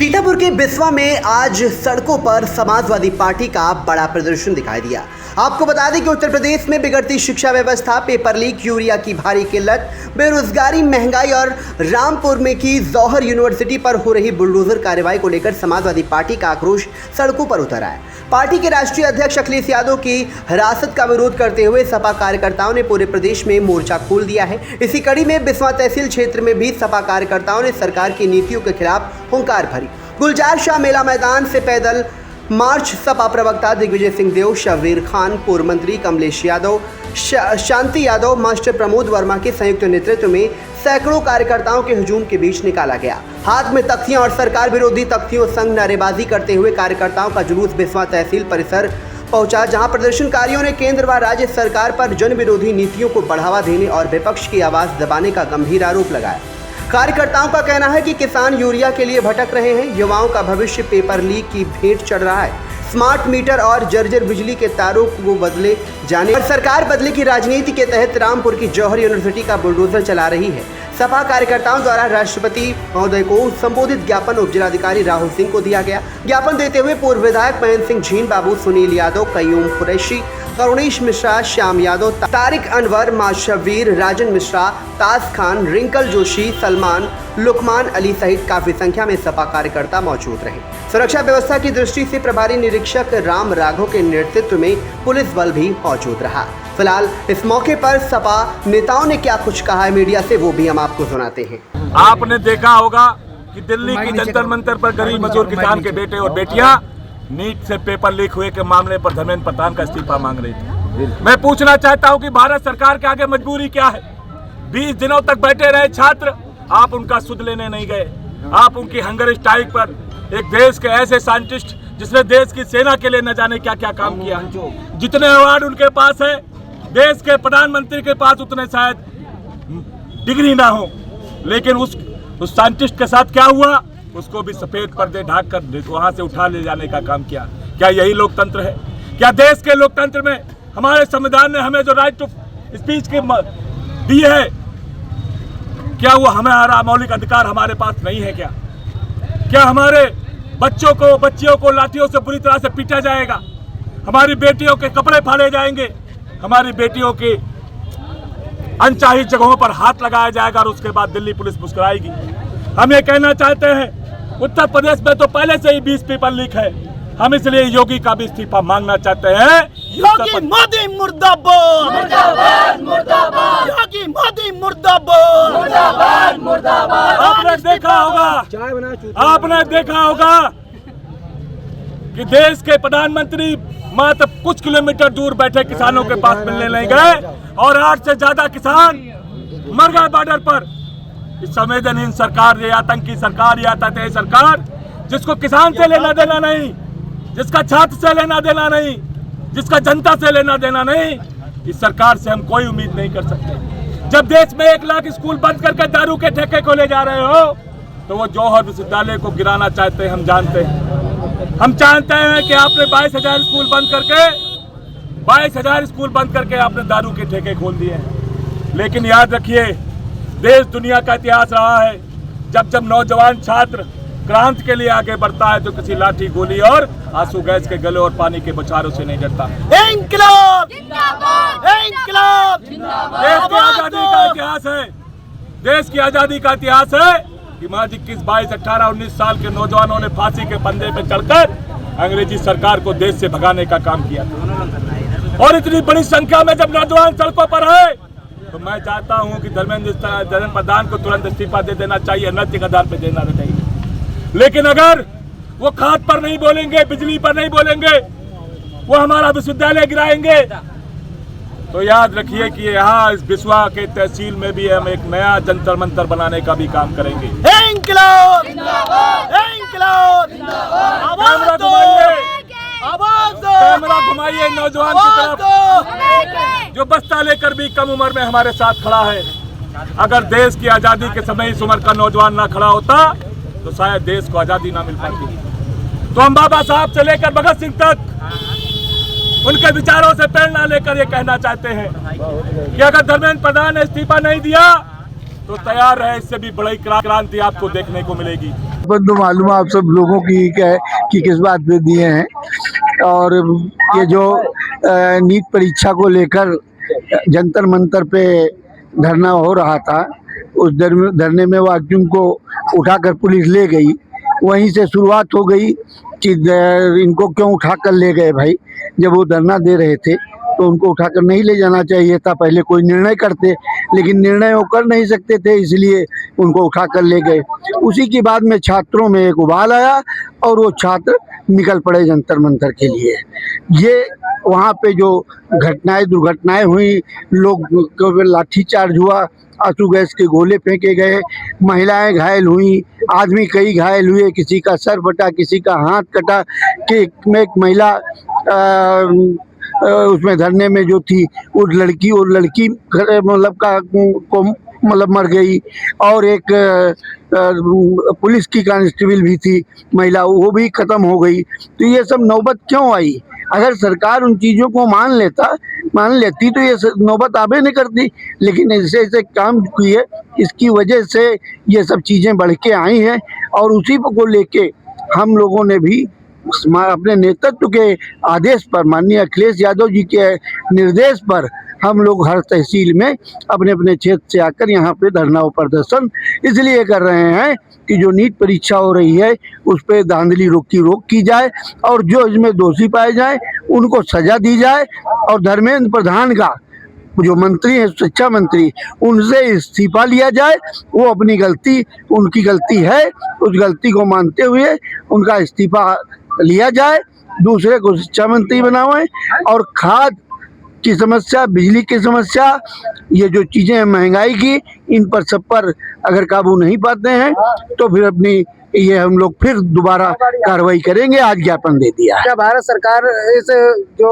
सीतापुर के बिस्वा में आज सड़कों पर समाजवादी पार्टी का बड़ा प्रदर्शन दिखाई दिया। आपको बता दें कि उत्तर प्रदेश में बिगड़ती शिक्षा व्यवस्था, पेपर लीक, यूरिया की भारी किल्लत, बेरोजगारी, महंगाई और रामपुर में की जौहर यूनिवर्सिटी पर हो रही बुलडोजर कार्रवाई को लेकर समाजवादी पार्टी का आक्रोश सड़कों पर उतर आया। पार्टी के राष्ट्रीय अध्यक्ष अखिलेश यादव की हिरासत का विरोध करते हुए सपा कार्यकर्ताओं ने पूरे प्रदेश में मोर्चा खोल दिया है। इसी कड़ी में बिस्वा तहसील क्षेत्र में भी सपा कार्यकर्ताओं ने सरकार की नीतियों के खिलाफ हुंकार भरी। गुलजार शाह मेला मैदान से पैदल मार्च सपा प्रवक्ता दिग्विजय सिंह देव, शब्बीर खान, पूर्व मंत्री कमलेश यादव, शांति यादव, मास्टर प्रमोद वर्मा के संयुक्त नेतृत्व में सैकड़ों कार्यकर्ताओं के हुजूम के बीच निकाला गया। हाथ में तख्तियां और सरकार विरोधी तख्तियों संग नारेबाजी करते हुए कार्यकर्ताओं का जुलूस बिस्वा तहसील परिसर पहुंचा, जहां प्रदर्शनकारियों ने केंद्र व राज्य सरकार पर जन विरोधी नीतियों को बढ़ावा देने और विपक्ष की आवाज दबाने का गंभीर आरोप लगाया। कार्यकर्ताओं का कहना है कि किसान यूरिया के लिए भटक रहे हैं, युवाओं का भविष्य पेपर लीक की भेंट चढ़ रहा है, स्मार्ट मीटर और जर्जर बिजली के तारों को बदले जाने और सरकार बदले की राजनीति के तहत रामपुर की जौहर यूनिवर्सिटी का बुलडोजर चला रही है। सपा कार्यकर्ताओं द्वारा राष्ट्रपति महोदय को संबोधित ज्ञापन उप जिलाधिकारी राहुल सिंह को दिया गया। ज्ञापन देते हुए पूर्व विधायक महेंद्र सिंह झीन बाबू, सुनील यादव, कयूम कुरैशी, करुणेश मिश्रा, श्याम यादव, तारिक अनवर, माशवीर, राजन मिश्रा, ताज खान, रिंकल जोशी, सलमान, लुकमान अली सहित काफी संख्या में सपा कार्यकर्ता मौजूद रहे। सुरक्षा व्यवस्था की दृष्टि से प्रभारी निरीक्षक राम राघव के नेतृत्व में पुलिस बल भी मौजूद रहा। फिलहाल इस मौके पर सपा नेताओं ने क्या कुछ कहा है मीडिया से, वो भी हम आपको सुनाते हैं। आपने देखा होगा कि दिल्ली की जंतर मंतर पर गरीब मजदूर किसान के बेटे और बेटियां नीट से पेपर लीक हुए के मामले पर धर्मेंद्र प्रधान का इस्तीफा मांग रही थी। मैं पूछना चाहता हूं कि भारत सरकार के आगे मजबूरी क्या है? 20 दिनों तक बैठे रहे छात्र, आप उनका सुध लेने नहीं गए। आप उनकी हंगर स्ट्राइक पर एक देश के ऐसे साइंटिस्ट जिसने देश की सेना के लिए न जाने क्या क्या काम किया, जितने अवार्ड उनके पास है, देश के प्रधानमंत्री के पास उतने शायद डिग्री ना हो, लेकिन उस साइंटिस्ट के साथ क्या हुआ? उसको भी सफेद पर्दे ढाक कर वहां से उठा ले जाने का काम किया। क्या यही लोकतंत्र है? क्या देश के लोकतंत्र में हमारे संविधान ने हमें जो राइट टू स्पीच के दिए है, क्या वो हमारा मौलिक अधिकार हमारे पास नहीं है? क्या हमारे बच्चियों को लाठियों से बुरी तरह से पीटा जाएगा? हमारी बेटियों के कपड़े फाड़े जाएंगे? हमारी बेटियों की अनचाही जगहों पर हाथ लगाया जाएगा और उसके बाद दिल्ली पुलिस मुस्कुराएगी? हम ये कहना चाहते हैं, उत्तर प्रदेश में तो पहले से ही 20 पेपर लीक है। हम इसलिए योगी का भी इस्तीफा मांगना चाहते हैं। योगी मोदी मुर्दाबाद, मुर्दाबाद, मुर्दाबाद, योगी मोदी मुर्दाबाद, मुर्दाबाद, मुर्दाबाद। आपने देखा होगा कि देश के प्रधानमंत्री मात्र कुछ किलोमीटर दूर बैठे किसानों के पास मिलने नहीं गए और 8 से ज्यादा किसान मर गए बॉर्डर पर। इस संवेदनहीन सरकार, ये आतंकी सरकार, ये आतंकी सरकार जिसको किसान से लेना देना नहीं, जिसका छात्र से लेना देना नहीं, जिसका जनता से लेना देना नहीं, इस सरकार से हम कोई उम्मीद नहीं कर सकते। जब देश में 1 लाख स्कूल बंद करके दारू के ठेके खोले जा रहे हो, तो वो जौहर विश्वविद्यालय को गिराना चाहते हैं, हम जानते हैं। हम जानते हैं कि आपने 22,000 स्कूल बंद करके आपने दारू के ठेके खोल दिए हैं। लेकिन याद रखिए, देश दुनिया का इतिहास रहा है, जब नौजवान छात्र क्रांति के लिए आगे बढ़ता है तो किसी लाठी, गोली और आंसू गैस के गले और पानी के बौछारों से नहीं डरता। इंकलाब जिंदाबाद, इंकलाब जिंदाबाद। देश की आजादी का इतिहास है, देश की आजादी का इतिहास है कि महज 21, 22, 18, 19 साल के नौजवानों ने फांसी के फंदे पे चढ़कर अंग्रेजी सरकार को देश से भगाने का काम किया। और इतनी बड़ी संख्या में जब नौजवान सड़कों पर है, तो मैं चाहता हूं कि धर्मेंद्र प्रधान को तुरंत इस्तीफा दे देना चाहिए, नैतिक आधार पर देना चाहिए। लेकिन अगर वो खाद पर नहीं बोलेंगे, बिजली पर नहीं बोलेंगे, वो हमारा विश्वविद्यालय गिराएंगे, तो याद रखिए कि यहाँ इस बिस्वा के तहसील में भी हम एक नया जंतर मंतर बनाने का भी काम करेंगे। इंकलाब जिंदाबाद, इंकलाब जिंदाबाद। कैमरा घुमाइए, आवाज दो, कैमरा घुमाइए नौजवान की तरफ, जो बस्ता लेकर भी कम उम्र में हमारे साथ खड़ा है। अगर देश की आजादी के समय इस उम्र का नौजवान ना खड़ा होता तो शायद देश को आजादी ना मिल पाती। तो हम बाबा साहब से लेकर भगत सिंह तक उनके विचारों से प्रेरणा लेकर ये कहना चाहते हैं कि अगर धर्मेंद्र प्रधान ने इस्तीफा नहीं दिया तो तैयार है, इससे भी बड़ी क्रांति आपको देखने को मिलेगी। पर तो मालूम है आप सब लोगों की कि किस बात पे दिए हैं। और ये जो नीट परीक्षा को लेकर जंतर मंतर पे धरना हो रहा था, उस धरने में वाक्यूम को उठाकर पुलिस ले गई। वहीं से शुरुआत हो गई कि इनको क्यों उठाकर ले गए भाई। जब वो धरना दे रहे थे तो उनको उठाकर नहीं ले जाना चाहिए था, पहले कोई निर्णय करते, लेकिन निर्णय वो कर नहीं सकते थे, इसलिए उनको उठाकर ले गए। उसी के बाद में छात्रों में एक उबाल आया और वो छात्र निकल पड़े जंतर मंतर के लिए। ये वहाँ पे जो दुर्घटनाएं हुई, लोग को लाठीचार्ज हुआ, आंसू गैस के गोले फेंके गए, महिलाएं घायल हुई, आदमी कई घायल हुए, किसी का सर फटा, किसी का हाथ कटा। कि एक महिला उसमें धरने में जो थी वो लड़की मतलब मर गई। और एक पुलिस की कांस्टेबल भी थी महिला, वो भी खत्म हो गई। तो ये सब नौबत क्यों आई? अगर सरकार उन चीज़ों को मान लेती तो ये नौबत आबे नहीं करती। लेकिन ऐसे काम किए, इसकी वजह से ये सब चीज़ें बढ़ के आई हैं। और उसी को लेके हम लोगों ने भी अपने नेतृत्व के आदेश पर, माननीय अखिलेश यादव जी के निर्देश पर, हम लोग हर तहसील में अपने अपने क्षेत्र से आकर यहाँ पे धरना प्रदर्शन इसलिए कर रहे हैं कि जो नीट परीक्षा हो रही है उस पर धांधली रोक की जाए और जो इसमें दोषी पाए जाए उनको सजा दी जाए। और धर्मेंद्र प्रधान का जो मंत्री है, शिक्षा मंत्री, उनसे इस्तीफा लिया जाए। वो अपनी गलती, उनकी गलती है, उस गलती को मानते हुए उनका इस्तीफा लिया जाए, दूसरे को शिक्षा मंत्री बनाएं। और खाद की समस्या, बिजली की समस्या, ये जो चीज़ें हैं महंगाई की, इन पर सब पर अगर काबू नहीं पाते हैं तो फिर ये हम लोग फिर दोबारा कार्रवाई करेंगे। आज ज्ञापन दे दिया है। क्या भारत सरकार इस जो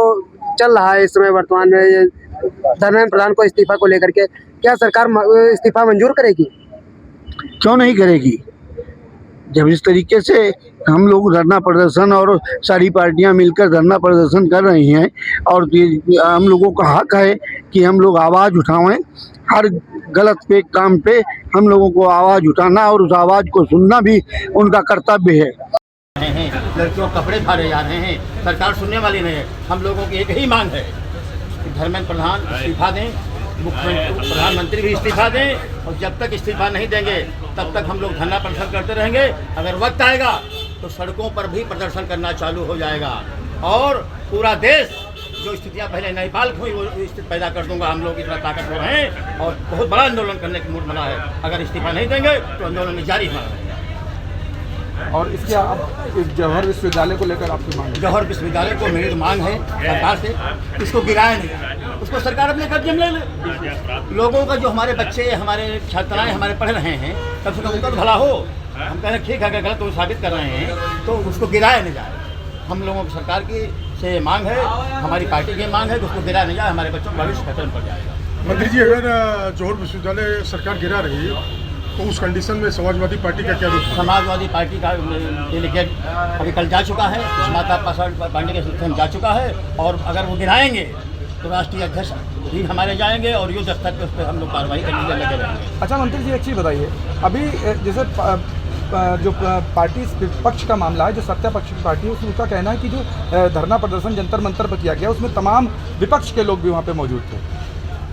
चल रहा है इस समय वर्तमान में ये धर्मेंद्र प्रधान को इस्तीफा को लेकर के, क्या सरकार इस्तीफा मंजूर करेगी? क्यों नहीं करेगी? जब इस तरीके से हम लोग धरना प्रदर्शन और सारी पार्टियां मिलकर धरना प्रदर्शन कर रही हैं और हम लोगों का हक है कि हम लोग आवाज़ उठाएं। हर गलत काम पे हम लोगों को आवाज़ उठाना और उस आवाज़ को सुनना भी उनका कर्तव्य है। लड़कियों के कपड़े फाड़े जा रहे हैं, सरकार सुनने वाली नहीं है। हम लोगों की एक ही मांग है कि धर्मेंद्र प्रधान इस्तीफा दें, मुख्यमंत्री प्रधानमंत्री भी इस्तीफा दें। और जब तक इस्तीफा नहीं देंगे तब तक हम लोग धरना प्रदर्शन करते रहेंगे। अगर वक्त आएगा तो सड़कों पर भी प्रदर्शन करना चालू हो जाएगा और पूरा देश जो स्थितियाँ पहले नेपाल की हुई वो स्थिति पैदा कर दूंगा। हम लोग इतना ताकतवर हैं और बहुत बड़ा आंदोलन करने की मूड बना है। अगर इस्तीफा नहीं देंगे तो आंदोलन जारी हमारा। और इसके अब इस जौहर विश्वविद्यालय को लेकर आपकी मांग? जौहर विश्वविद्यालय को मेरी मांग है सरकार से, इसको गिराया नहीं, उसको सरकार अपने कब्जे में ले ले। लोगों का जो हमारे बच्चे, हमारे छात्राएं हमारे पढ़ रहे हैं, कम से कम उनका भला हो। हम कह रहे हैं ठीक है, अगर गलत वो साबित कर रहे हैं तो उसको गिराया नहीं जाए। हम लोगों की सरकार की से मांग है, हमारी पार्टी की मांग है कि उसको गिराया नहीं जाए, हमारे बच्चों का भविष्य खतरे में पड़ जाएगा। मंत्री जी, अगर जौहर विश्वविद्यालय सरकार गिरा रही है तो उस कंडीशन में समाजवादी पार्टी का क्या रुख है? समाजवादी पार्टी का डेलीगेट अभी कल जा चुका है, माता पांडे के सिस्टम जा चुका है। और अगर वो गिराएंगे तो राष्ट्रीय अध्यक्ष भी हमारे जाएंगे और युद्ध स्तर पर उस पर हम लोग कार्रवाई करने के लगे रहेंगे। अच्छा मंत्री जी, एक चीज़ बताइए, अभी जैसे जो पार्टी विपक्ष का मामला है, जो सत्ता पक्ष की पार्टी है, उसमें उसका कहना है कि जो धरना प्रदर्शन जंतर मंतर पर किया गया उसमें तमाम विपक्ष के लोग भी वहाँ पे मौजूद थे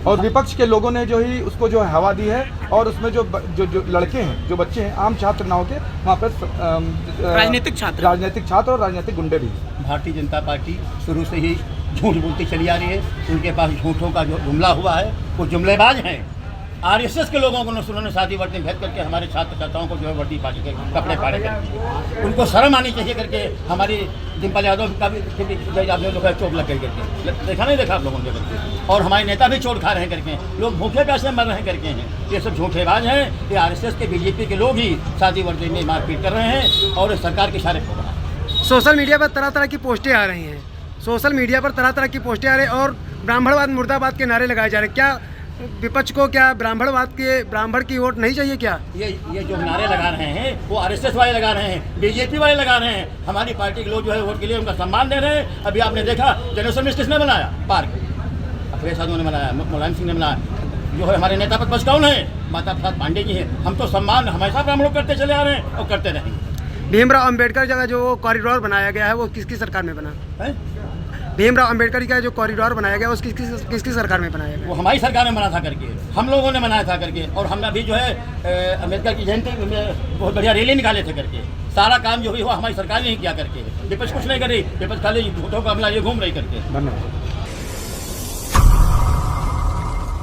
और विपक्ष के लोगों ने जो ही उसको जो हवा दी है। और उसमें जो लड़के हैं, जो बच्चे हैं, आम छात्र ना होकर वहाँ पर राजनीतिक छात्र और राजनीतिक गुंडे भी। भारतीय जनता पार्टी शुरू से ही झूठ बोलती चली आ रही है। उनके पास झूठों का जो जुमला हुआ है वो जुमलेबाज हैं। आरएसएस के लोगों को उन्होंने शादी वर्दी भेज करके हमारे छात्र छात्राओं को जो है वर्दी पार्टी के कपड़े फाड़े करके उनको शर्म आनी चाहिए करके हमारी डिम्पल यादव का भी आपने लोग चोट लग गई करके देखा नहीं देखा आप लोगों ने करके। और हमारे नेता भी चोट खा रहे हैं करके, लोग भूखे पैसे मर रहे हैं करके हैं। ये सब झूठेबाज हैं। ये आरएसएस के बीजेपी के लोग ही शादी वर्दी में मारपीट कर रहे हैं और सरकार के इशारे पर। सोशल मीडिया पर तरह तरह की पोस्टें आ रही हैं, सोशल मीडिया पर तरह तरह की पोस्टें आ रही हैं और ब्राह्मणवाद मुर्दाबाद के नारे लगाए जा रहे हैं। क्या विपक्ष को क्या ब्राह्मण की वोट नहीं चाहिए क्या? ये जो नारे लगा रहे हैं वो आरएसएस वाले लगा रहे हैं, बीजेपी वाले लगा रहे हैं। हमारी पार्टी के लोग जो है वोट के लिए उनका सम्मान दे रहे हैं। अभी आपने देखा जनरल किसने बनाया? पार्क अखिलेश यादव ने बनाया, मुलायम सिंह ने बनाया। जो है हमारे नेता प्रतिपक्ष कौन है? माता प्रसाद पांडे जी हैं। हम तो सम्मान हमेशा ब्राह्मणों करते चले आ रहे हैं और करते रहेंगे। भीमराव अंबेडकर जगह जो कॉरिडोर बनाया गया है वो किसकी सरकार में बना? हैं? भीमराव अंबेडकर का जो कॉरिडोर बनाया गया वो किसकी सरकार में बनाया गया? वो हमारी सरकार ने बना था करके, हम लोगों ने बनाया था करके, और हमने अभी जो है अम्बेडकर की जयंती में बहुत बढ़िया रैली निकाले थे करके। सारा काम जो हुआ हमारी सरकार ने ही किया करके, विपक्ष कुछ नहीं कर रही, विपक्ष खाली झूठों का हमला ये घूम रही करके। धन्यवाद।